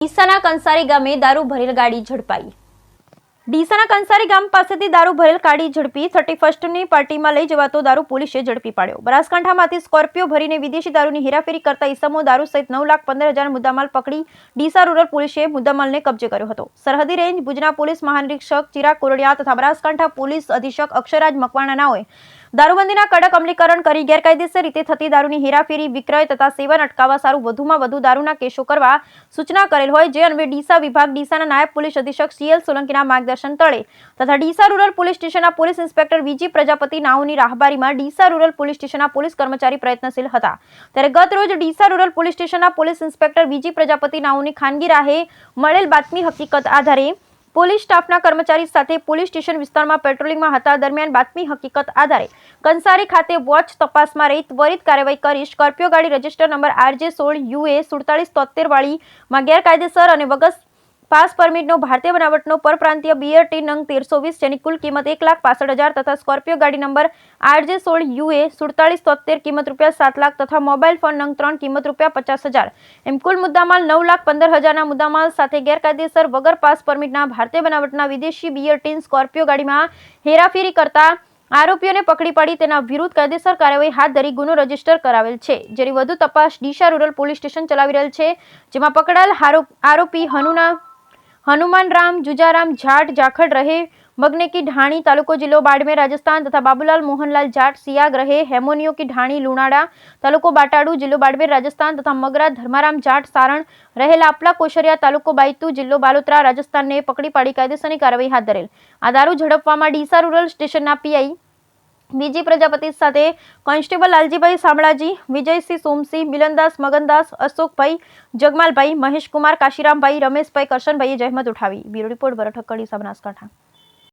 ડીસાના કંસારી ગામે દારૂ ભરેલ ગાડી ઝડપાઈ। ડીસાના કંસારી ગામ પાસેથી દારૂ ભરેલ ગાડી ઝડપી 31મી પાર્ટીમાં લઈ જવાતો દારૂ પોલીસે ઝડપી પાડ્યો। બનાસકાંઠામાંથી સ્કોર્પિયો ભરીને વિદેશી દારૂની હેરાફેરી કરતા ઇસમો દારૂ સહિત 9,15,000 મુદ્દામાલ પકડી ડીસા રૂરલ પોલીસે મુદ્દામાલને કબજે કર્યો હતો। સરહદી રેન્જ ભુજના પોલીસ મહાનિરીક્ષક ચિરાગ કોરડિયા તથા બનાસકાંઠા પોલીસ અધિક્ષક અક્ષરાજ મકવાણા નાઓએ દારૂબંધીના કડક અમલીકરણ કરી ગેરકાયદેસર રીતે થતી દારૂની હેરાફેરી, વિક્રય તથા સેવન અટકાવવા સારું વધુમાં વધુ દારૂના કેસો કરવા સૂચના કરેલ હોય, જે અન્વયે ડીસા વિભાગ ડીસાના નાયબ પોલીસ અધિક્ષક CL સોલંકીના માર્ગદર્શન તળે તથા ડીસા રૂરલ પોલીસ સ્ટેશનના પોલીસ ઇન્સ્પેક્ટર VG પ્રજાપતિ નાઓની રાહબરીમાં ડીસા રૂરલ પોલીસ સ્ટેશનના પોલીસ કર્મચારી પ્રયત્નશીલ હતા। ત્યારે ગત રોજ ડીસા રૂરલ પોલીસ સ્ટેશનના પોલીસ ઇન્સ્પેક્ટર VG પ્રજાપતિ નાઓની ખાનગી રાહે મળેલ બાતમી હકીકત આધારે પોલીસ સ્ટાફના કર્મચારી સાથે પોલીસ સ્ટેશન વિસ્તારમાં પેટ્રોલિંગમાં હતા। દરમિયાન બાતમી હકીકત આધારે કંસારી ખાતે વોચ તપાસમાં રહી ત્વરિત કાર્યવાહી કરી સ્કોર્પિયો ગાડી રજિસ્ટર નંબર RJ16 UA 4773 વાળીમાં ગેરકાયદેસર અને વગર પાસ પરમિટનો ભારતીય બનાવટનો પરપ્રાંતીય બિયર ટી નંગ 1320 જેની કુલ કિંમત 1,65,000 તથા સ્કોર્પિયો ગાડી નંબર RJ16 UA 4773 કિંમત ₹7 લાખ તથા મોબાઈલ ફોન નંગ 3 કિંમત ₹50,000 એમ કુલ મુદ્દામાલ 9,15,000ના મુદ્દામાલ સાથે ગેરકાયદેસર વગર પાસ પરમિટના ભારતીય બનાવટના વિદેશી બિયર ટીન સ્કોર્પિયો ગાડીમાં હેરાફેરી કરતા આરોપીઓને પકડી પાડી તેના વિરુદ્ધ કાયદેસર કાર્યવાહી હાથ ધરી ગુનો રજીસ્ટર કરાવેલ છે, જેની વધુ તપાસ ડીસા રૂરલ પોલીસ સ્ટેશન ચલાવી રહેલ છે। જેમાં પકડાયેલ આરોપી हनुमान राम जुजाराम जाट जाखड़ रहे मगने की ढाणी तालुको जिलो बाड़मेर राजस्थान तथा बाबूलाल मोहनलाल जाट सियाग रहे हेमोनियो की ढाणी लुणाड़ा तालुको बाटाड़ू जिलो बाड़मेर राजस्थान तथा मगरा धर्माराम जाट सारण रहे लापला कोशरिया तालुको बायतू जिलो बालोतरा राजस्थान ने पकड़ी पाड़ी कायदेसરની કાર્યવાહી હાથ ધરેલ। આ દારૂ ઝડપવામાં ડીસા રૂરલ સ્ટેશનના PI VG પ્રજાપતિ સાથે કોન્સ્ટેબલ લાલજીભાઈ શામળાજી, વિજયસિંહ સોમસિંહ, મિલનદાસ મગનદાસ, અશોકભાઈ જગમાલભાઈ, મહેશકુમાર કાશીરામભાઈ, રમેશભાઈ કરશનભાઈએ જહેમત ઉઠાવી। બ્યુરો રિપોર્ટ ભરત ઠક્કર, ડીસા, બનાસકાંઠા।